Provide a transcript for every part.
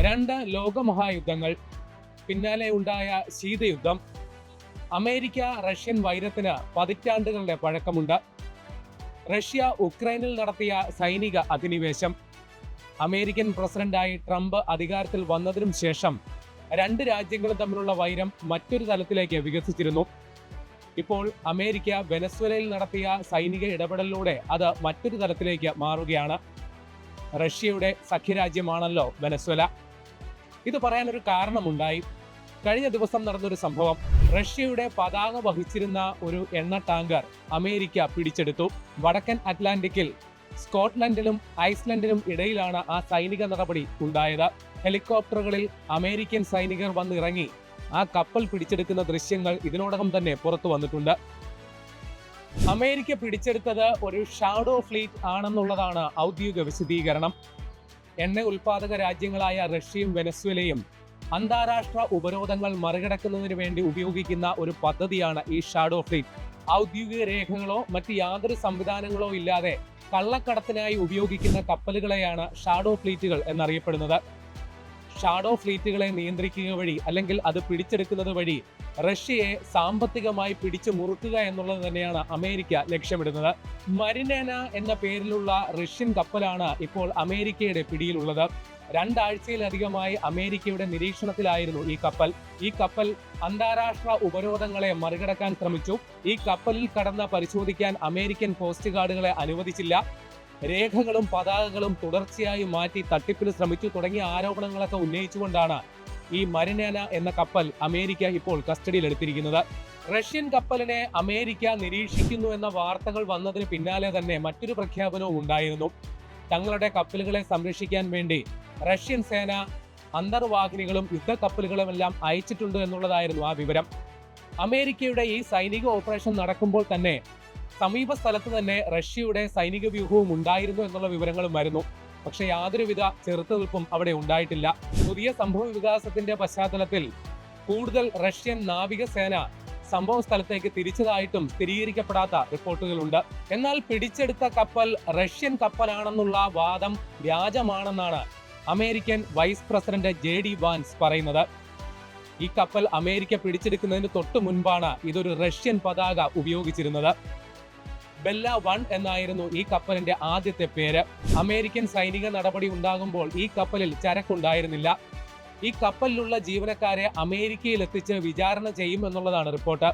രണ്ട് ലോകമഹായുദ്ധങ്ങൾ, പിന്നാലെ ഉണ്ടായ ശീതയുദ്ധം, അമേരിക്ക റഷ്യൻ വൈരത്തിന് പതിറ്റാണ്ടുകളുടെ പഴക്കമുണ്ട്. റഷ്യ ഉക്രൈനിൽ നടത്തിയ സൈനിക അധിനിവേശം, അമേരിക്കൻ പ്രസിഡന്റായി ട്രംപ് അധികാരത്തിൽ വന്നതിനും ശേഷം രണ്ട് രാജ്യങ്ങളും തമ്മിലുള്ള വൈരം മറ്റൊരു തലത്തിലേക്ക് വികസിച്ചിരുന്നു. ഇപ്പോൾ അമേരിക്ക വെനസ്വേലയിൽ നടത്തിയ സൈനിക ഇടപെടലിലൂടെ അത് മറ്റൊരു തലത്തിലേക്ക് മാറുകയാണ്. റഷ്യയുടെ സഖ്യരാജ്യമാണല്ലോ വെനസ്വേല. ഇത് പറയാനൊരു കാരണമുണ്ടായി. കഴിഞ്ഞ ദിവസം നടന്നൊരു സംഭവം. റഷ്യയുടെ പതാക വഹിച്ചിരുന്ന ഒരു എണ്ണ ടാങ്കർ അമേരിക്ക പിടിച്ചെടുത്തു. വടക്കൻ അറ്റ്ലാന്റിക്കിൽ സ്കോട്ട്ലൻഡിലും ഐസ്ലൻഡിനും ഇടയിലാണ് ആ സൈനിക നടപടി ഉണ്ടായത്. ഹെലികോപ്റ്ററുകളിൽ അമേരിക്കൻ സൈനികർ വന്നിറങ്ങി ആ കപ്പൽ പിടിച്ചെടുക്കുന്ന ദൃശ്യങ്ങൾ ഇതിനോടകം തന്നെ പുറത്തു വന്നിട്ടുണ്ട്. അമേരിക്ക പിടിച്ചെടുത്തത് ഒരു ഷാഡോ ഫ്ലീറ്റ് ആണെന്നുള്ളതാണ് ഔദ്യോഗിക വിശദീകരണം. എണ്ണ ഉൽപാദക രാജ്യങ്ങളായ റഷ്യയും വെനസ്വേലയും അന്താരാഷ്ട്ര ഉപരോധങ്ങൾ മറികടക്കുന്നതിന് വേണ്ടി ഉപയോഗിക്കുന്ന ഒരു പദ്ധതിയാണ് ഈ ഷാഡോ ഫ്ലീറ്റ്. ഔദ്യോഗിക രേഖകളോ മറ്റ് യാതൊരു സംവിധാനങ്ങളോ ഇല്ലാതെ കള്ളക്കടത്തിനായി ഉപയോഗിക്കുന്ന കപ്പലുകളെയാണ് ഷാഡോ ഫ്ലീറ്റുകൾ എന്നറിയപ്പെടുന്നത്. ഷാഡോ ഫ്ലീറ്റുകളെ നിയന്ത്രിക്കുക വഴി അല്ലെങ്കിൽ അത് പിടിച്ചെടുക്കുന്നത് വഴി റഷ്യയെ സാമ്പത്തികമായി പിടിച്ചു മുറുക്കുക എന്നുള്ളത് തന്നെയാണ് അമേരിക്ക ലക്ഷ്യമിടുന്നത്. മരിനേന എന്ന പേരിലുള്ള റഷ്യൻ കപ്പലാണ് ഇപ്പോൾ അമേരിക്കയുടെ പിടിയിലുള്ളത്. രണ്ടാഴ്ചയിലധികമായി അമേരിക്കയുടെ നിരീക്ഷണത്തിലായിരുന്നു ഈ കപ്പൽ. ഈ കപ്പൽ അന്താരാഷ്ട്ര ഉപരോധങ്ങളെ മറികടക്കാൻ ശ്രമിച്ചു. ഈ കപ്പലിൽ കടന്ന് പരിശോധിക്കാൻ അമേരിക്കൻ കോസ്റ്റ് ഗാർഡുകളെ അനുവദിച്ചില്ല. രേഖകളും പതാകകളും തുടർച്ചയായി മാറ്റി തട്ടിപ്പിന് ശ്രമിച്ചു തുടങ്ങിയ ആരോപണങ്ങളൊക്കെ ഉന്നയിച്ചുകൊണ്ടാണ് ഈ മരിനേന എന്ന കപ്പൽ അമേരിക്ക ഇപ്പോൾ കസ്റ്റഡിയിലെടുത്തിരിക്കുന്നത്. റഷ്യൻ കപ്പലിനെ അമേരിക്ക നിരീക്ഷിക്കുന്നു എന്ന വാർത്തകൾ വന്നതിന് പിന്നാലെ തന്നെ മറ്റൊരു പ്രഖ്യാപനവും ഉണ്ടായിരുന്നു. തങ്ങളുടെ കപ്പലുകളെ സംരക്ഷിക്കാൻ വേണ്ടി റഷ്യൻ സേന അന്തർവാഹിനികളും യുദ്ധക്കപ്പലുകളുമെല്ലാം അയച്ചിട്ടുണ്ട് എന്നുള്ളതായിരുന്നു ആ വിവരം. അമേരിക്കയുടെ ഈ സൈനിക ഓപ്പറേഷൻ നടക്കുമ്പോൾ തന്നെ സമീപ സ്ഥലത്ത് തന്നെ റഷ്യയുടെ സൈനിക വ്യൂഹവും ഉണ്ടായിരുന്നു എന്നുള്ള വിവരങ്ങളും വരുന്നു. പക്ഷെ യാതൊരുവിധ ചെറുത്തുനിൽപ്പും അവിടെ ഉണ്ടായിട്ടില്ല. പുതിയ സംഭവ വികാസത്തിന്റെ പശ്ചാത്തലത്തിൽ കൂടുതൽ റഷ്യൻ നാവികസേന സംഭവ സ്ഥലത്തേക്ക് തിരിച്ചതായിട്ടും സ്ഥിരീകരിക്കപ്പെടാത്ത റിപ്പോർട്ടുകളുണ്ട്. എന്നാൽ പിടിച്ചെടുത്ത കപ്പൽ റഷ്യൻ കപ്പലാണെന്നുള്ള വാദം വ്യാജമാണെന്നാണ് American vice president JD Vance പറയുന്നത്. ഈ കപ്പൽ അമേരിക്ക പിടിച്ചെടുക്കുന്നതിന് തൊട്ടു മുൻപാണ് ഇതൊരു റഷ്യൻ പതാക ഉപയോഗിച്ചിരുന്നത്. ബെല്ല 1 എന്നായിരുന്നു ഈ കപ്പലിന്റെ ആദ്യത്തെ പേര്. അമേരിക്കൻ സൈനിക നടപടി ഉണ്ടാകുമ്പോൾ ഈ കപ്പലിൽ ചരക്കുണ്ടായിരുന്നില്ല. ഈ കപ്പലിലുള്ള ജീവനക്കാരെ അമേരിക്കയിൽ എത്തിച്ച് വിചാരണ ചെയ്യും എന്നുള്ളതാണ് റിപ്പോർട്ട്.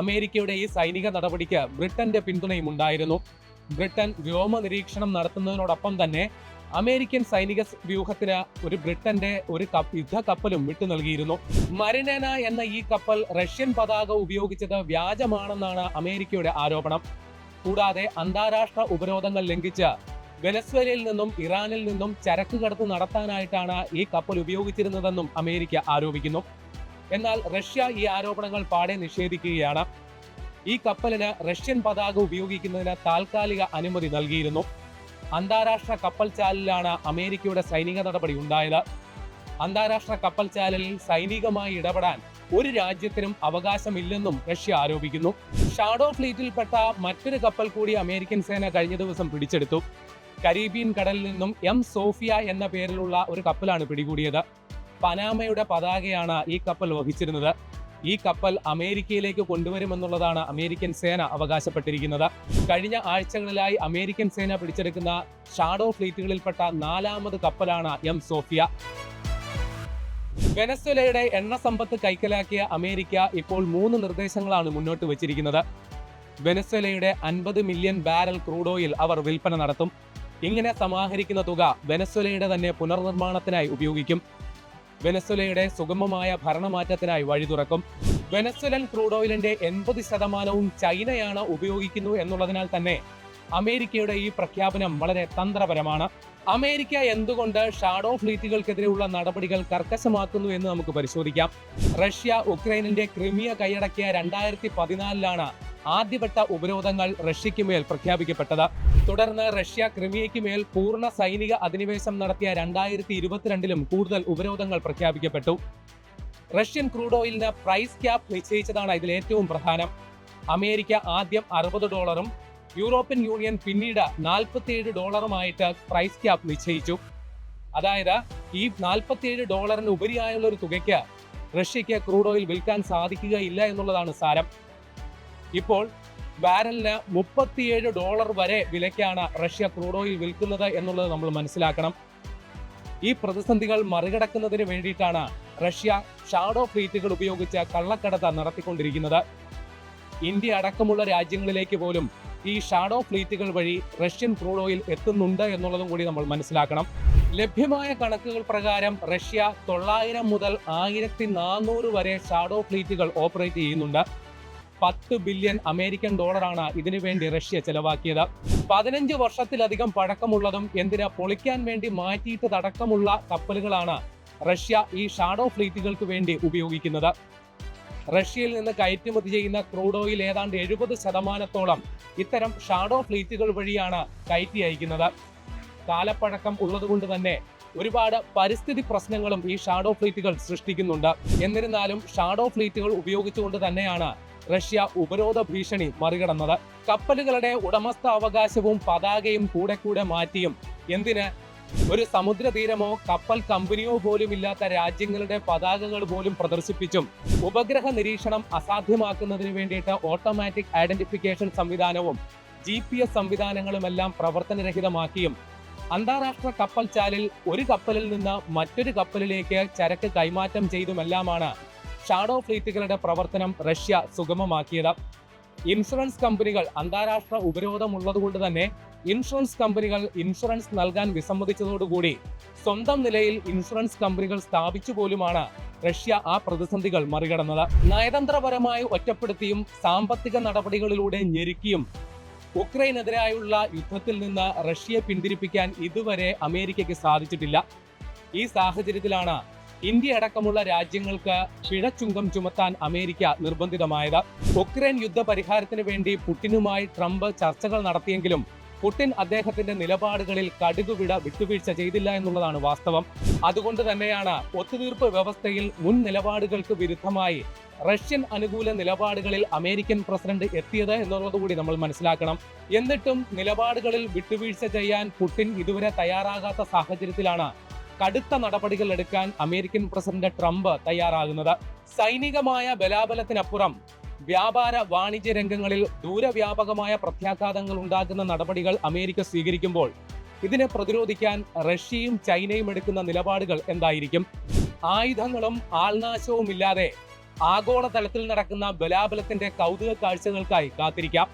അമേരിക്കയുടെ ഈ സൈനിക നടപടിക്ക് ബ്രിട്ടന്റെ പിന്തുണയും ഉണ്ടായിരുന്നു. ബ്രിട്ടൻ വ്യോമ നിരീക്ഷണം നടത്തുന്നതിനോടൊപ്പം തന്നെ അമേരിക്കൻ സൈനിക വ്യൂഹത്തിന് ബ്രിട്ടന്റെ ഒരു യുദ്ധ കപ്പലും വിട്ടു നൽകിയിരുന്നു. മരിനേന എന്ന ഈ കപ്പൽ റഷ്യൻ പതാക ഉപയോഗിച്ചത് വ്യാജമാണെന്നാണ് അമേരിക്കയുടെ ആരോപണം. കൂടാതെ അന്താരാഷ്ട്ര ഉപരോധങ്ങൾ ലംഘിച്ച് വെനസ്വേലയിൽ നിന്നും ഇറാനിൽ നിന്നും ചരക്ക് കടത്ത് നടത്താനായിട്ടാണ് ഈ കപ്പൽ ഉപയോഗിച്ചിരുന്നതെന്നും അമേരിക്ക ആരോപിക്കുന്നു. എന്നാൽ റഷ്യ ഈ ആരോപണങ്ങൾ പാടെ നിഷേധിക്കുകയാണ്. ഈ കപ്പലിന് റഷ്യൻ പതാക ഉപയോഗിക്കുന്നതിന് താൽക്കാലിക അനുമതി നൽകിയിരുന്നു. അന്താരാഷ്ട്ര കപ്പൽ ചാലിലാണ് അമേരിക്കയുടെ സൈനിക നടപടി ഉണ്ടായത്. അന്താരാഷ്ട്ര കപ്പൽ ചാലിൽ സൈനികമായി ഇടപെടാൻ ഒരു രാജ്യത്തിനും അവകാശമില്ലെന്നും റഷ്യ ആരോപിക്കുന്നു. ഷാഡോ ഫ്ലീറ്റിൽപ്പെട്ട മറ്റൊരു കപ്പൽ കൂടി അമേരിക്കൻ സേന കഴിഞ്ഞ ദിവസം പിടിച്ചെടുത്തു. കരീബിയൻ കടലിൽ നിന്നും സോഫിയ എന്ന പേരിലുള്ള ഒരു കപ്പലാണ് പിടികൂടിയത്. പനാമയുടെ പതാകയാണ് ഈ കപ്പൽ വഹിച്ചിരുന്നത്. ഈ കപ്പൽ അമേരിക്കയിലേക്ക് കൊണ്ടുവരുമെന്നുള്ളതാണ് അമേരിക്കൻ സേന അവകാശപ്പെട്ടിരിക്കുന്നത്. കഴിഞ്ഞ ആഴ്ചകളിലായി അമേരിക്കൻ സേന പിടിച്ചെടുക്കുന്ന ഷാഡോ ഫ്ലീറ്റുകളിൽപ്പെട്ട 4ാമത് കപ്പലാണ് സോഫിയ. വെനസ്വേലയുടെ എണ്ണ സമ്പത്ത് കൈക്കലാക്കിയ അമേരിക്ക ഇപ്പോൾ 3 നിർദ്ദേശങ്ങളാണ് മുന്നോട്ട് വച്ചിരിക്കുന്നത്. വെനസ്വേലയുടെ 50 മില്യൺ ബാരൽ ക്രൂഡ് ഓയിൽ അവർ വിൽപ്പന നടത്തും. ഇങ്ങനെ സമാഹരിക്കുന്ന തുക വെനസ്വേലയുടെ തന്നെ പുനർനിർമ്മാണത്തിനായി ഉപയോഗിക്കും. വെനസ്വേലയുടെ സുഗമമായ ഭരണമാറ്റത്തിനായി വഴി തുറക്കും. വെനസ്വേലൻ ക്രൂഡ് ഓയിലിന്റെ 80% ചൈനയാണ് ഉപയോഗിക്കുന്നു എന്നുള്ളതിനാൽ തന്നെ അമേരിക്കയുടെ ഈ പ്രഖ്യാപനം വളരെ തന്ത്രപരമാണ്. അമേരിക്ക എന്തുകൊണ്ട് ഷാഡോ ഫ്ലീറ്റുകൾക്കെതിരെയുള്ള നടപടികൾ കർക്കശമാക്കുന്നു എന്ന് നമുക്ക് പരിശോധിക്കാം. റഷ്യ ഉക്രൈനിന്റെ ക്രിമിയ കൈയടക്കിയ 2014 ആദ്യവട്ട ഉപരോധങ്ങൾ റഷ്യയ്ക്ക് മേൽ പ്രഖ്യാപിക്കപ്പെട്ടത്. തുടർന്ന് റഷ്യ ക്രിമിയയ്ക്ക് മേൽ പൂർണ്ണ സൈനിക അധിനിവേശം നടത്തിയ 2022 കൂടുതൽ ഉപരോധങ്ങൾ പ്രഖ്യാപിക്കപ്പെട്ടു. റഷ്യൻ ക്രൂഡ് ഓയിലിന് പ്രൈസ് ക്യാപ്പ് നിശ്ചയിച്ചതാണ് ഇതിൽ ഏറ്റവും പ്രധാനം. അമേരിക്ക ആദ്യം $60, യൂറോപ്യൻ യൂണിയൻ പിന്നീട് $47 പ്രൈസ് ക്യാപ്പ് നിശ്ചയിച്ചു. അതായത് ഈ $47 ഉപരിയായുള്ള ഒരു തുകയ്ക്ക് റഷ്യയ്ക്ക് ക്രൂഡ് ഓയിൽ വിൽക്കാൻ സാധിക്കുകയില്ല എന്നുള്ളതാണ് സാരം. ഇപ്പോൾ ബാരലിന് $37 വരെ വിലയ്ക്കാണ് റഷ്യ ക്രൂഡ് ഓയിൽ വിൽക്കുന്നത് എന്നുള്ളത് നമ്മൾ മനസ്സിലാക്കണം. ഈ പ്രതിസന്ധികൾ മറികടക്കുന്നതിന് വേണ്ടിയിട്ടാണ് റഷ്യ ഷാഡോ ഫ്ലീറ്റുകൾ ഉപയോഗിച്ച് കള്ളക്കടത്ത് നടത്തിക്കൊണ്ടിരിക്കുന്നത്. ഇന്ത്യ അടക്കമുള്ള രാജ്യങ്ങളിലേക്ക് പോലും ഈ ഷാഡോ ഫ്ലീറ്റുകൾ വഴി റഷ്യൻ ക്രൂഡ് ഓയിൽ എത്തുന്നുണ്ട് എന്നുള്ളതും കൂടി നമ്മൾ മനസ്സിലാക്കണം. ലഭ്യമായ കണക്കുകൾ പ്രകാരം റഷ്യ 900 മുതൽ 1400 വരെ ഷാഡോ ഫ്ലീറ്റുകൾ ഓപ്പറേറ്റ് ചെയ്യുന്നുണ്ട്. $10 ബില്യൺ ഇതിനു വേണ്ടി റഷ്യ ചെലവാക്കിയത്. 15 വർഷത്തിലധികം പഴക്കമുള്ളതും എന്തിനാ പൊളിക്കാൻ വേണ്ടി മാറ്റിയിട്ടതടക്കമുള്ള കപ്പലുകളാണ് റഷ്യ ഈ ഷാഡോ ഫ്ലീറ്റുകൾക്ക് വേണ്ടി ഉപയോഗിക്കുന്നത്. റഷ്യയിൽ നിന്ന് കയറ്റുമതി ചെയ്യുന്ന ക്രൂഡ് ഓയിൽ ഏതാണ്ട് 70% ഇത്തരം ഷാഡോ ഫ്ലീറ്റുകൾ വഴിയാണ് കയറ്റി അയക്കുന്നത്. കാലപ്പഴക്കം ഉള്ളതുകൊണ്ട് തന്നെ ഒരുപാട് പരിസ്ഥിതി പ്രശ്നങ്ങളും ഈ ഷാഡോ ഫ്ലീറ്റുകൾ സൃഷ്ടിക്കുന്നുണ്ട്. എന്നിരുന്നാലും ഷാഡോ ഫ്ലീറ്റുകൾ ഉപയോഗിച്ചുകൊണ്ട് തന്നെയാണ് റഷ്യ ഉപരോധ ഭീഷണി മറികടന്നത്. കപ്പലുകളുടെ ഉടമസ്ഥാവകാശവും പതാകയും കൂടെ മാറ്റിയും എന്തിന് ഒരു സമുദ്രതീരമോ കപ്പൽ കമ്പനിയോ പോലും ഇല്ലാത്ത രാജ്യങ്ങളുടെ പതാകകൾ പോലും പ്രദർശിപ്പിച്ചും ഉപഗ്രഹ നിരീക്ഷണം അസാധ്യമാക്കുന്നതിന് വേണ്ടിയിട്ട് ഓട്ടോമാറ്റിക് ഐഡന്റിഫിക്കേഷൻ സംവിധാനവും GPS സംവിധാനങ്ങളുമെല്ലാം പ്രവർത്തനരഹിതമാക്കിയും അന്താരാഷ്ട്ര കപ്പൽ ചാലിൽ ഒരു കപ്പലിൽ നിന്ന് മറ്റൊരു കപ്പലിലേക്ക് ചരക്ക് കൈമാറ്റം ചെയ്തുമെല്ലാമാണ് ഷാഡോ ഫ്ലീറ്റുകളുടെ പ്രവർത്തനം റഷ്യ സുഗമമാക്കിയത്. ഇൻഷുറൻസ് കമ്പനികൾ അന്താരാഷ്ട്ര ഉപരോധമുള്ളതുകൊണ്ട് തന്നെ ഇൻഷുറൻസ് കമ്പനികൾ ഇൻഷുറൻസ് നൽകാൻ വിസമ്മതിച്ചതോടുകൂടി സ്വന്തം നിലയിൽ ഇൻഷുറൻസ് കമ്പനികൾ സ്ഥാപിച്ചു പോലുമാണ് റഷ്യ ആ പ്രതിസന്ധികൾ മറികടന്നത്. നയതന്ത്രപരമായി ഒറ്റപ്പെടുത്തിയും സാമ്പത്തിക നടപടികളിലൂടെ ഞെരുക്കിയും ഉക്രൈനെതിരായുള്ള യുദ്ധത്തിൽ നിന്ന് റഷ്യയെ പിന്തിരിപ്പിക്കാൻ ഇതുവരെ അമേരിക്കയ്ക്ക് സാധിച്ചിട്ടില്ല. ഈ സാഹചര്യത്തിലാണ് ഇന്ത്യ അടക്കമുള്ള രാജ്യങ്ങൾക്ക് പിഴച്ചുങ്കം ചുമത്താൻ അമേരിക്ക നിർബന്ധിതമായത്. ഉക്രൈൻ യുദ്ധ പരിഹാരത്തിന് വേണ്ടി പുടിനുമായി ട്രംപ് ചർച്ചകൾ നടത്തിയെങ്കിലും പുടിൻ അദ്ദേഹത്തിന്റെ നിലപാടുകളിൽ കടുകുവിട വിട്ടുവീഴ്ച ചെയ്തില്ല എന്നുള്ളതാണ് വാസ്തവം. അതുകൊണ്ട് തന്നെയാണ് ഒത്തുതീർപ്പ് വ്യവസ്ഥയിൽ മുൻ നിലപാടുകൾക്ക് വിരുദ്ധമായി റഷ്യൻ അനുകൂല നിലപാടുകളിൽ അമേരിക്കൻ പ്രസിഡന്റ് എത്തിയത് എന്നുള്ളതുകൂടി നമ്മൾ മനസ്സിലാക്കണം. എന്നിട്ടും നിലപാടുകളിൽ വിട്ടുവീഴ്ച ചെയ്യാൻ പുടിൻ ഇതുവരെ തയ്യാറാകാത്ത സാഹചര്യത്തിലാണ് കടുത്ത നടപടികൾ എടുക്കാൻ അമേരിക്കൻ പ്രസിഡന്റ് ട്രംപ് തയ്യാറാകുന്നത്. സൈനികമായ ബലാബലത്തിനപ്പുറം വ്യാപാര വാണിജ്യ രംഗങ്ങളിൽ ദൂരവ്യാപകമായ പ്രത്യാഘാതങ്ങൾ ഉണ്ടാകുന്ന നടപടികൾ അമേരിക്ക സ്വീകരിക്കുമ്പോൾ ഇതിനെ പ്രതിരോധിക്കാൻ റഷ്യയും ചൈനയും എടുക്കുന്ന നിലപാടുകൾ എന്തായിരിക്കും? ആയുധങ്ങളും ആൾനാശവും ഇല്ലാതെ ആഗോളതലത്തിൽ നടക്കുന്ന ബലാബലത്തിന്റെ കൗതുക കാഴ്ചകൾക്കായി കാത്തിരിക്കാം.